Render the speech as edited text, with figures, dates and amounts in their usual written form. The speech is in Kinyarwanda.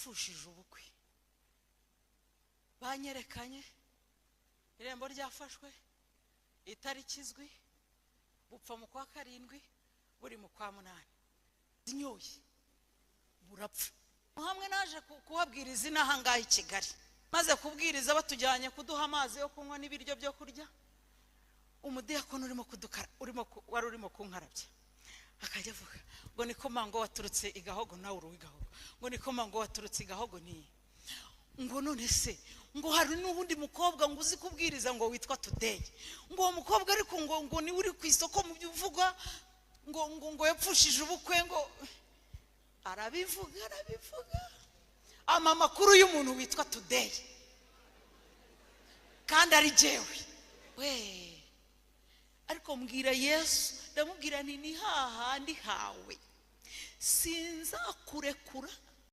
napfushije ubukwe, banyerekanye irembo ryafashwe, itariki izwi, bupfa mu kwa 7 buri mu kwa 8, zinyoye burapfa. Hamwe naje kubabwiriza inahangaye i Kigali, maze kubwiriza batujyanye kuduha amazi yo kunywa n'ibiryo byo kurya, umudiyakono wari urimo kunkarabya akajya avuga ngo niko mango waturutse igahogo nawe uruwigahogo, ngo niko mango waturutse igahogo ni ngo none se ngo hari n'ubundi mukobwa ngo uzi kubwiriza ngo witwa Today, ngo uwo mukobwa ariko ngo ni uri ku isoko mu byuvuga ngo yapfushije ubukwe, ngo arabivuga amakuru y'umuntu witwa Today kandi ari jewe we. Ariko mbwira Yesu, ndamubwira ni hahandi hawe sinzakurekura